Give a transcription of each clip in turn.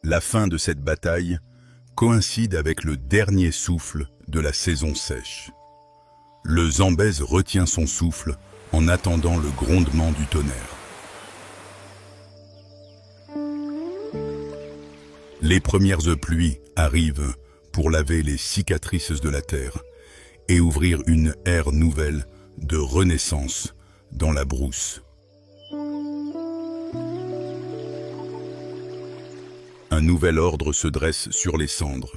La fin de cette bataille coïncide avec le dernier souffle de la saison sèche. Le Zambèze retient son souffle en attendant le grondement du tonnerre. Les premières pluies arrivent pour laver les cicatrices de la terre et ouvrir une ère nouvelle de renaissance dans la brousse. Un nouvel ordre se dresse sur les cendres.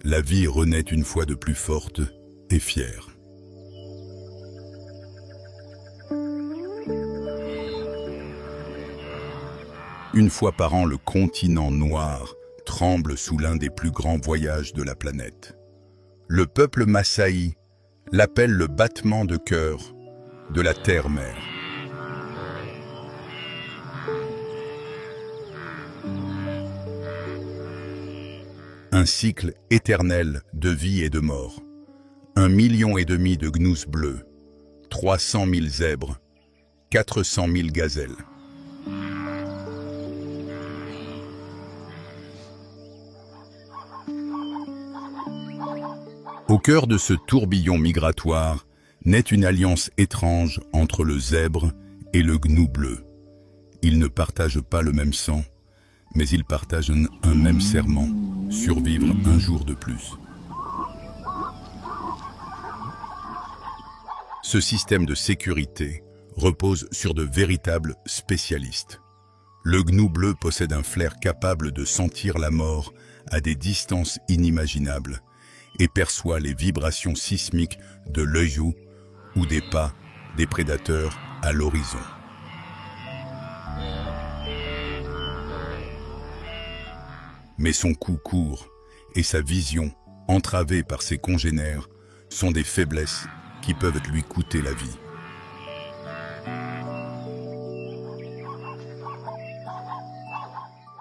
La vie renaît une fois de plus forte et fière. Une fois par an, le continent noir tremble sous l'un des plus grands voyages de la planète. Le peuple Maasai l'appelle le battement de cœur de la terre-mère. Un cycle éternel de vie et de mort. 1,5 million de gnous bleus, 300 000 zèbres, 400 000 gazelles. Au cœur de ce tourbillon migratoire naît une alliance étrange entre le zèbre et le gnou bleu. Ils ne partagent pas le même sang, mais ils partagent un même serment, survivre un jour de plus. Ce système de sécurité repose sur de véritables spécialistes. Le gnou bleu possède un flair capable de sentir la mort à des distances inimaginables et perçoit les vibrations sismiques de l'œil ou des pas des prédateurs à l'horizon. Mais son cou court et sa vision, entravée par ses congénères, sont des faiblesses qui peuvent lui coûter la vie.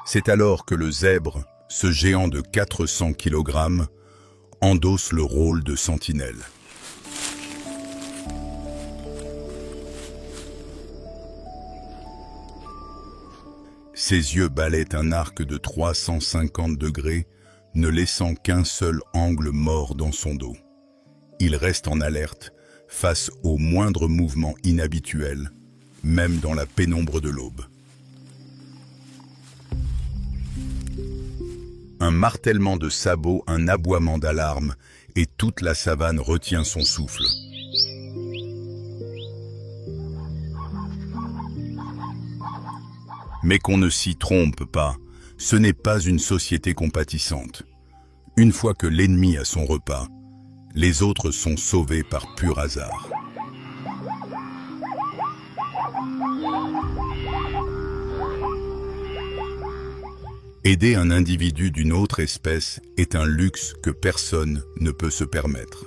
C'est alors que le zèbre, ce géant de 400 kg, endosse le rôle de sentinelle. Ses yeux balaient un arc de 350 degrés, ne laissant qu'un seul angle mort dans son dos. Il reste en alerte face au moindre mouvement inhabituel, même dans la pénombre de l'aube. Un martèlement de sabots, un aboiement d'alarme, et toute la savane retient son souffle. Mais qu'on ne s'y trompe pas, ce n'est pas une société compatissante. Une fois que l'ennemi a son repas, les autres sont sauvés par pur hasard. Aider un individu d'une autre espèce est un luxe que personne ne peut se permettre.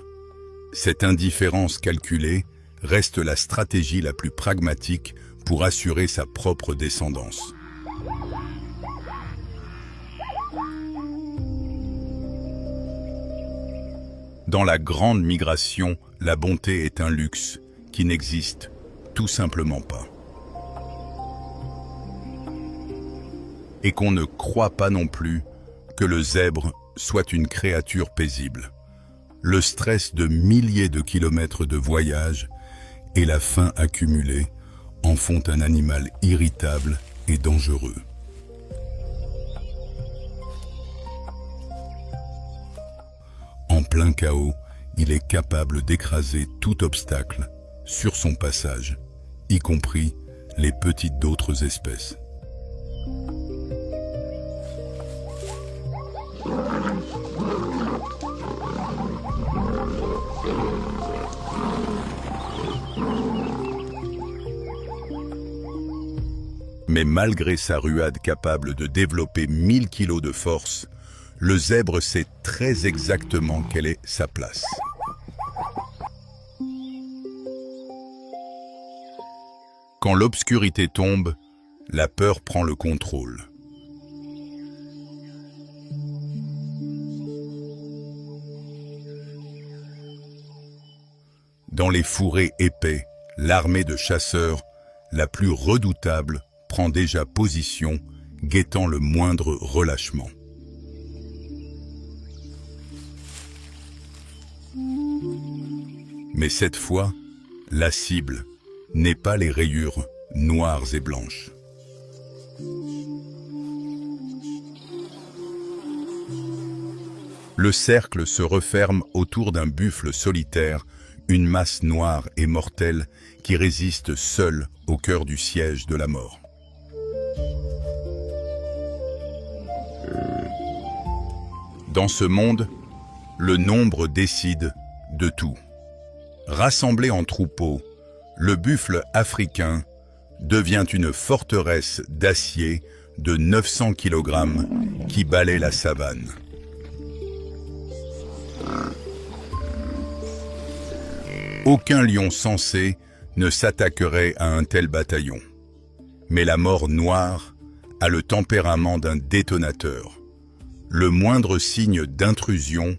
Cette indifférence calculée reste la stratégie la plus pragmatique pour assurer sa propre descendance. Dans la grande migration, la bonté est un luxe qui n'existe tout simplement pas. Et qu'on ne croit pas non plus que le zèbre soit une créature paisible. Le stress de milliers de kilomètres de voyage et la faim accumulée en font un animal irritable et dangereux. En plein chaos, il est capable d'écraser tout obstacle sur son passage, y compris les petites d'autres espèces. Mais malgré sa ruade capable de développer 1000 kilos de force, le zèbre sait très exactement quelle est sa place. Quand l'obscurité tombe, la peur prend le contrôle. Dans les fourrés épais, l'armée de chasseurs, la plus redoutable, prend déjà position guettant le moindre relâchement. Mais cette fois, la cible n'est pas les rayures noires et blanches. Le cercle se referme autour d'un buffle solitaire, une masse noire et mortelle qui résiste seule au cœur du siège de la mort. Dans ce monde, le nombre décide de tout. Rassemblé en troupeau, le buffle africain devient une forteresse d'acier de 900 kg qui balaie la savane. Aucun lion sensé ne s'attaquerait à un tel bataillon. Mais la mort noire a le tempérament d'un détonateur. Le moindre signe d'intrusion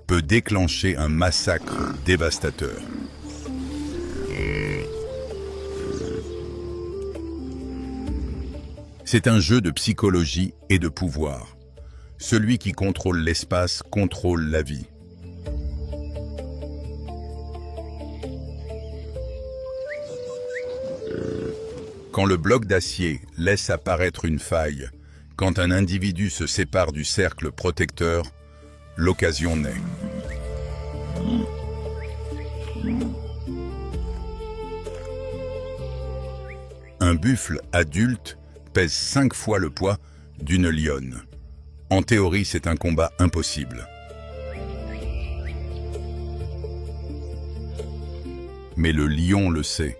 peut déclencher un massacre dévastateur. C'est un jeu de psychologie et de pouvoir. Celui qui contrôle l'espace contrôle la vie. Quand le bloc d'acier laisse apparaître une faille, quand un individu se sépare du cercle protecteur, l'occasion naît. Un buffle adulte pèse 5 fois le poids d'une lionne. En théorie, c'est un combat impossible. Mais le lion le sait.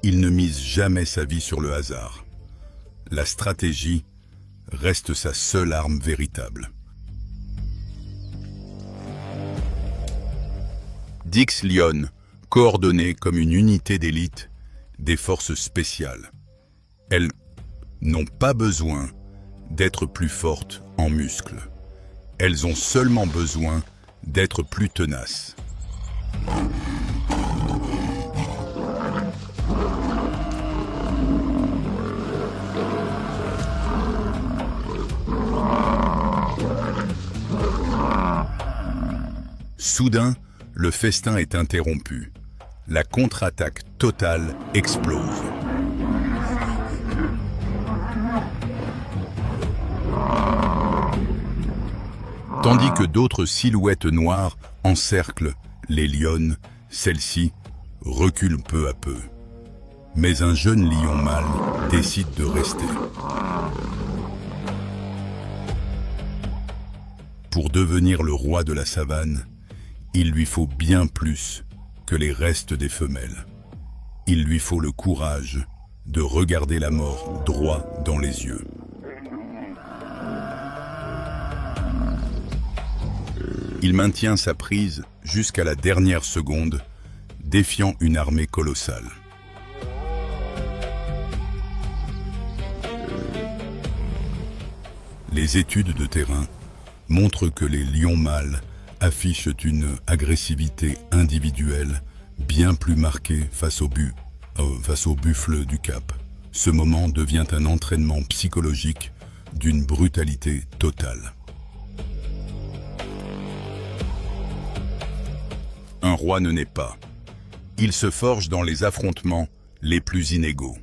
Il ne mise jamais sa vie sur le hasard. La stratégie reste sa seule arme véritable. Dix Lions, coordonnées comme une unité d'élite des forces spéciales. Elles n'ont pas besoin d'être plus fortes en muscles. Elles ont seulement besoin d'être plus tenaces. Soudain, le festin est interrompu. La contre-attaque totale explose. Tandis que d'autres silhouettes noires encerclent les lionnes, celles-ci reculent peu à peu. Mais un jeune lion mâle décide de rester. Pour devenir le roi de la savane, il lui faut bien plus que les restes des femelles. Il lui faut le courage de regarder la mort droit dans les yeux. Il maintient sa prise jusqu'à la dernière seconde, défiant une armée colossale. Les études de terrain montrent que les lions mâles affichent une agressivité individuelle bien plus marquée face au buffle du Cap. Ce moment devient un entraînement psychologique d'une brutalité totale. Un roi ne naît pas. Il se forge dans les affrontements les plus inégaux.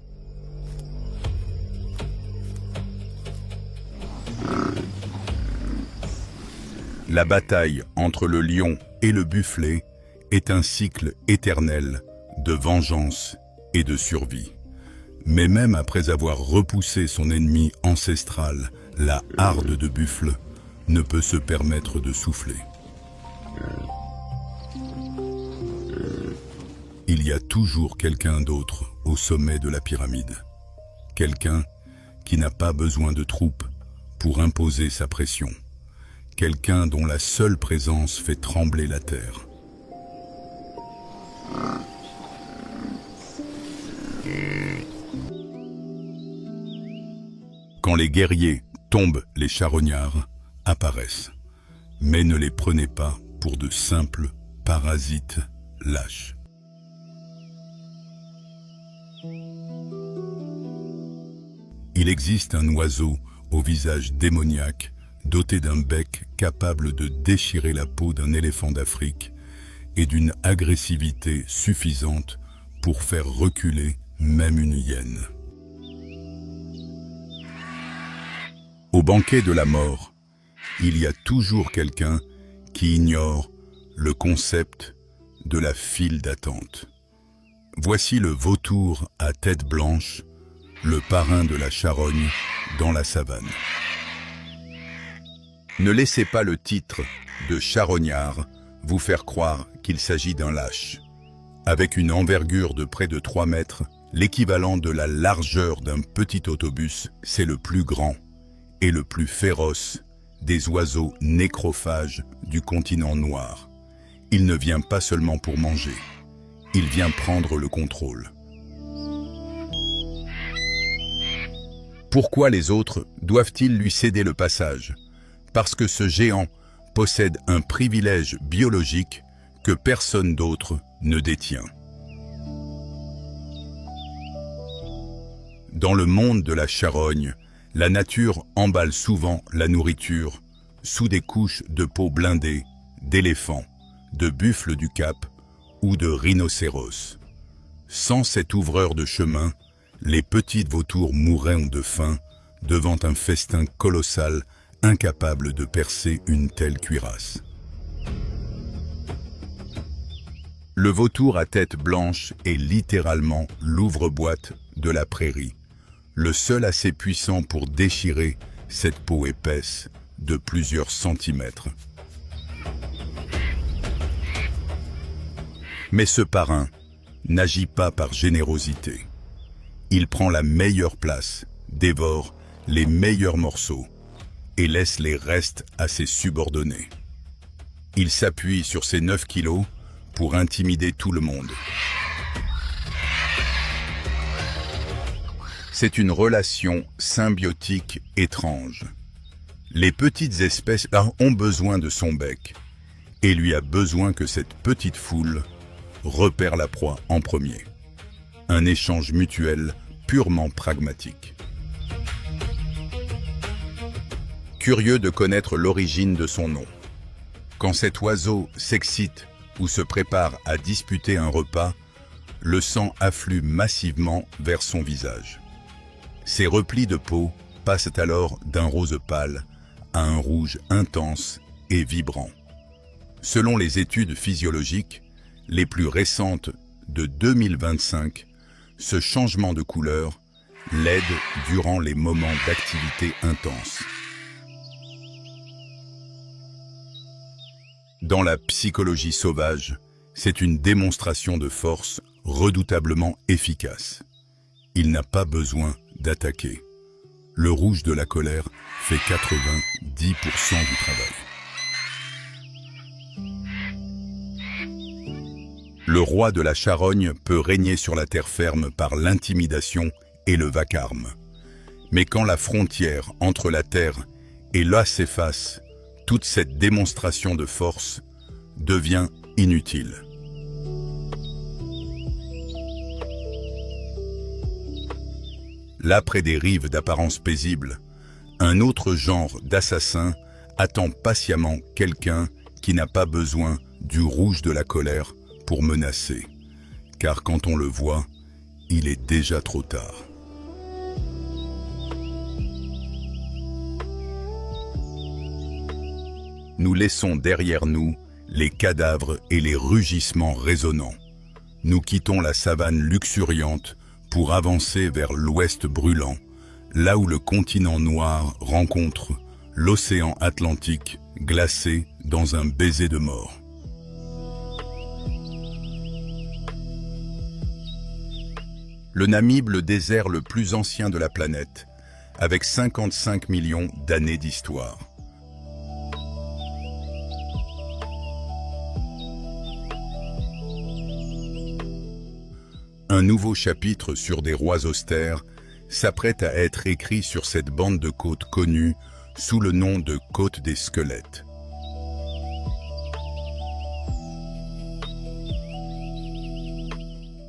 La bataille entre le lion et le bufflet est un cycle éternel de vengeance et de survie. Mais même après avoir repoussé son ennemi ancestral, la harde de buffle ne peut se permettre de souffler. Il y a toujours quelqu'un d'autre au sommet de la pyramide. Quelqu'un qui n'a pas besoin de troupes pour imposer sa pression. Quelqu'un dont la seule présence fait trembler la terre. Quand les guerriers tombent, les charognards apparaissent. Mais ne les prenez pas pour de simples parasites lâches. Il existe un oiseau au visage démoniaque, doté d'un bec capable de déchirer la peau d'un éléphant d'Afrique et d'une agressivité suffisante pour faire reculer même une hyène. Au banquet de la mort, il y a toujours quelqu'un qui ignore le concept de la file d'attente. Voici le vautour à tête blanche, le parrain de la charogne dans la savane. Ne laissez pas le titre de charognard vous faire croire qu'il s'agit d'un lâche. Avec une envergure de près de 3 mètres, l'équivalent de la largeur d'un petit autobus, c'est le plus grand et le plus féroce des oiseaux nécrophages du continent noir. Il ne vient pas seulement pour manger, il vient prendre le contrôle. Pourquoi les autres doivent-ils lui céder le passage? Parce que ce géant possède un privilège biologique que personne d'autre ne détient. Dans le monde de la charogne, la nature emballe souvent la nourriture sous des couches de peau blindée, d'éléphants, de buffles du Cap ou de rhinocéros. Sans cet ouvreur de chemin, les petites vautours mourraient de faim devant un festin colossal incapable de percer une telle cuirasse. Le vautour à tête blanche est littéralement l'ouvre-boîte de la prairie, le seul assez puissant pour déchirer cette peau épaisse de plusieurs centimètres. Mais ce parrain n'agit pas par générosité. Il prend la meilleure place, dévore les meilleurs morceaux et laisse les restes à ses subordonnés. Il s'appuie sur ses 9 kilos pour intimider tout le monde. C'est une relation symbiotique étrange. Les petites espèces ont besoin de son bec et lui a besoin que cette petite foule repère la proie en premier. Un échange mutuel purement pragmatique. Curieux de connaître l'origine de son nom. Quand cet oiseau s'excite ou se prépare à disputer un repas, le sang afflue massivement vers son visage. Ses replis de peau passent alors d'un rose pâle à un rouge intense et vibrant. Selon les études physiologiques, les plus récentes de 2025, ce changement de couleur l'aide durant les moments d'activité intense. Dans la psychologie sauvage, c'est une démonstration de force redoutablement efficace. Il n'a pas besoin d'attaquer. Le rouge de la colère fait 90% du travail. Le roi de la charogne peut régner sur la terre ferme par l'intimidation et le vacarme. Mais quand la frontière entre la terre et là s'efface, toute cette démonstration de force devient inutile. Là, près des rives d'apparence paisible, un autre genre d'assassin attend patiemment quelqu'un qui n'a pas besoin du rouge de la colère pour menacer, car quand on le voit, il est déjà trop tard. Nous laissons derrière nous les cadavres et les rugissements résonnants. Nous quittons la savane luxuriante pour avancer vers l'ouest brûlant, là où le continent noir rencontre l'océan Atlantique glacé dans un baiser de mort. Le Namib, le désert le plus ancien de la planète, avec 55 millions d'années d'histoire. Un nouveau chapitre sur des rois austères s'apprête à être écrit sur cette bande de côtes connue sous le nom de Côte des Squelettes.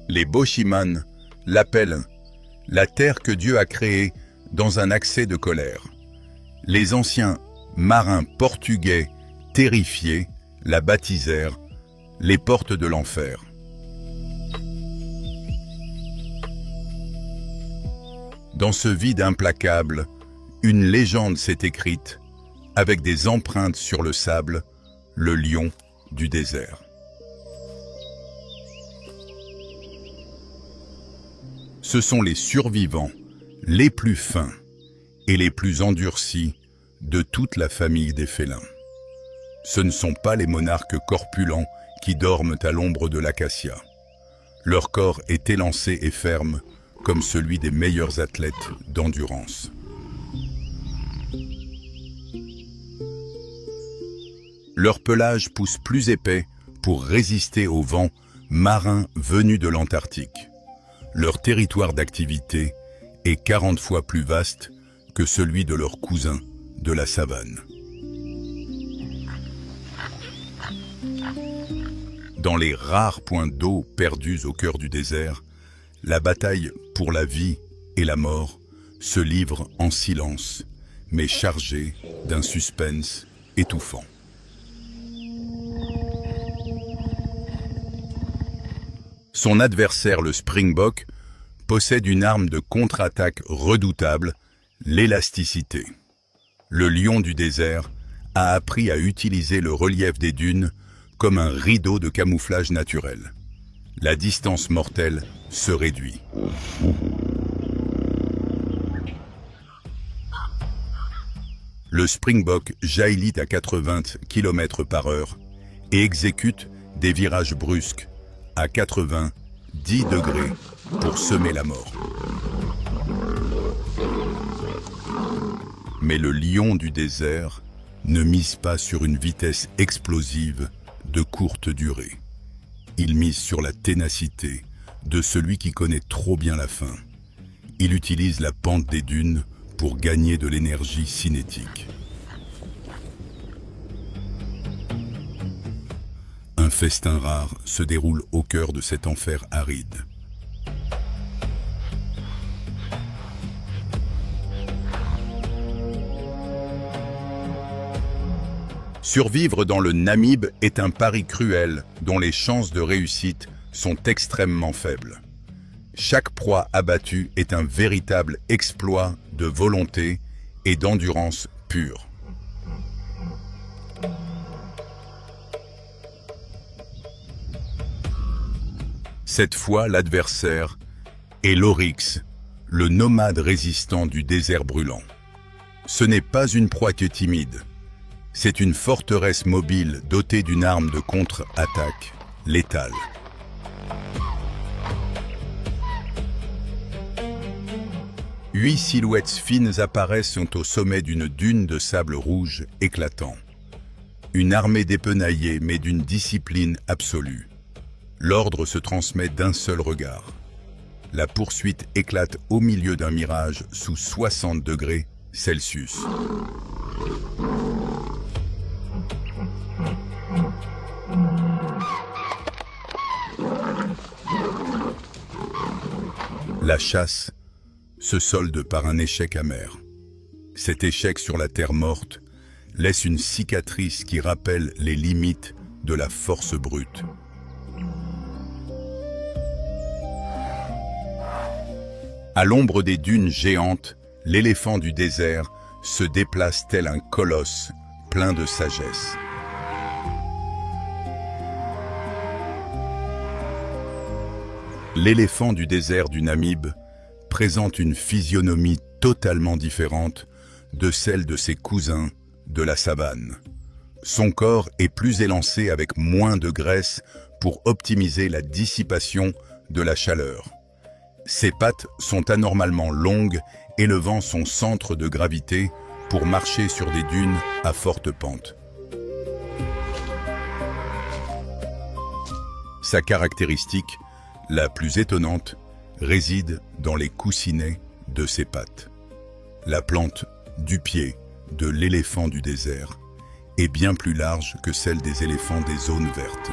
Les Boshiman l'appellent la terre que Dieu a créée dans un accès de colère, Les anciens marins portugais, terrifiés, la baptisèrent les portes de l'enfer. Dans ce vide implacable, une légende s'est écrite, avec des empreintes sur le sable, le lion du désert. Ce sont les survivants, les plus fins et les plus endurcis de toute la famille des félins. Ce ne sont pas les monarques corpulents qui dorment à l'ombre de l'acacia. Leur corps est élancé et ferme, comme celui des meilleurs athlètes d'endurance. Leur pelage pousse plus épais pour résister aux vents marins venus de l'Antarctique. Leur territoire d'activité est 40 fois plus vaste que celui de leurs cousins de la savane. Dans les rares points d'eau perdus au cœur du désert, la bataille pour la vie et la mort se livre en silence, mais chargée d'un suspense étouffant. Son adversaire, le springbok, possède une arme de contre-attaque redoutable, l'élasticité. Le lion du désert a appris à utiliser le relief des dunes comme un rideau de camouflage naturel. La distance mortelle se réduit. Le springbok jaillit à 80 km/h et exécute des virages brusques à 90 degrés pour semer la mort. Mais le lion du désert ne mise pas sur une vitesse explosive de courte durée. Il mise sur la ténacité de celui qui connaît trop bien la fin. Il utilise la pente des dunes pour gagner de l'énergie cinétique. Un festin rare se déroule au cœur de cet enfer aride. Survivre dans le Namib est un pari cruel dont les chances de réussite sont extrêmement faibles. Chaque proie abattue est un véritable exploit de volonté et d'endurance pure. Cette fois, l'adversaire est l'Oryx, le nomade résistant du désert brûlant. Ce n'est pas une proie que timide. C'est une forteresse mobile dotée d'une arme de contre-attaque létale. Huit silhouettes fines apparaissent au sommet d'une dune de sable rouge éclatant. Une armée d'épenaillés mais d'une discipline absolue. L'ordre se transmet d'un seul regard. La poursuite éclate au milieu d'un mirage sous 60 degrés Celsius. La chasse se solde par un échec amer. Cet échec sur la terre morte laisse une cicatrice qui rappelle les limites de la force brute. À l'ombre des dunes géantes, l'éléphant du désert se déplace tel un colosse plein de sagesse. L'éléphant du désert du Namib présente une physionomie totalement différente de celle de ses cousins de la savane. Son corps est plus élancé avec moins de graisse pour optimiser la dissipation de la chaleur. Ses pattes sont anormalement longues, élevant son centre de gravité pour marcher sur des dunes à forte pente. Sa caractéristique la plus étonnante réside dans les coussinets de ses pattes. La plante du pied de l'éléphant du désert est bien plus large que celle des éléphants des zones vertes.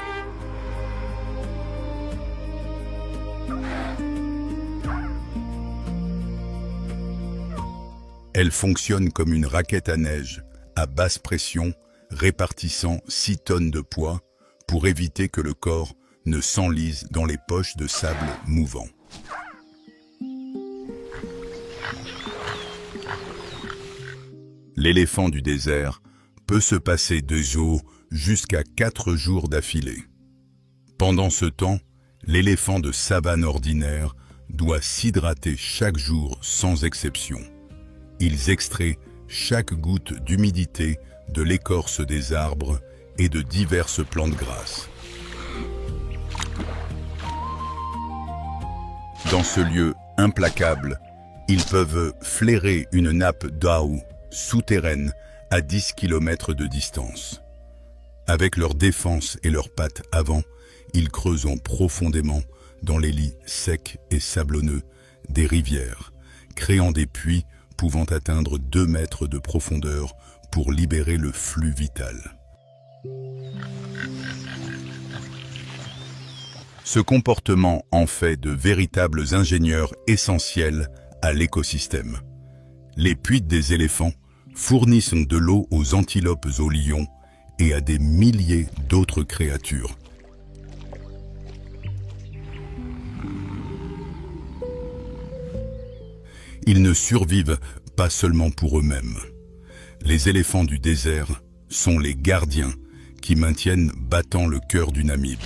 Elle fonctionne comme une raquette à neige, à basse pression, répartissant 6 tonnes de poids pour éviter que le corps ne s'enlise dans les poches de sable mouvant. L'éléphant du désert peut se passer 2 jours jusqu'à 4 jours d'affilée. Pendant ce temps, l'éléphant de savane ordinaire doit s'hydrater chaque jour sans exception. Ils extraient chaque goutte d'humidité de l'écorce des arbres et de diverses plantes grasses. Dans ce lieu implacable, ils peuvent flairer une nappe d'eau souterraine à 10 km de distance. Avec leur défense et leurs pattes avant, ils creusent profondément dans les lits secs et sablonneux des rivières, créant des puits pouvant atteindre 2 mètres de profondeur pour libérer le flux vital. Ce comportement en fait de véritables ingénieurs essentiels à l'écosystème. Les puits des éléphants fournissent de l'eau aux antilopes, aux lions et à des milliers d'autres créatures. Ils ne survivent pas seulement pour eux-mêmes. Les éléphants du désert sont les gardiens qui maintiennent battant le cœur du Namib.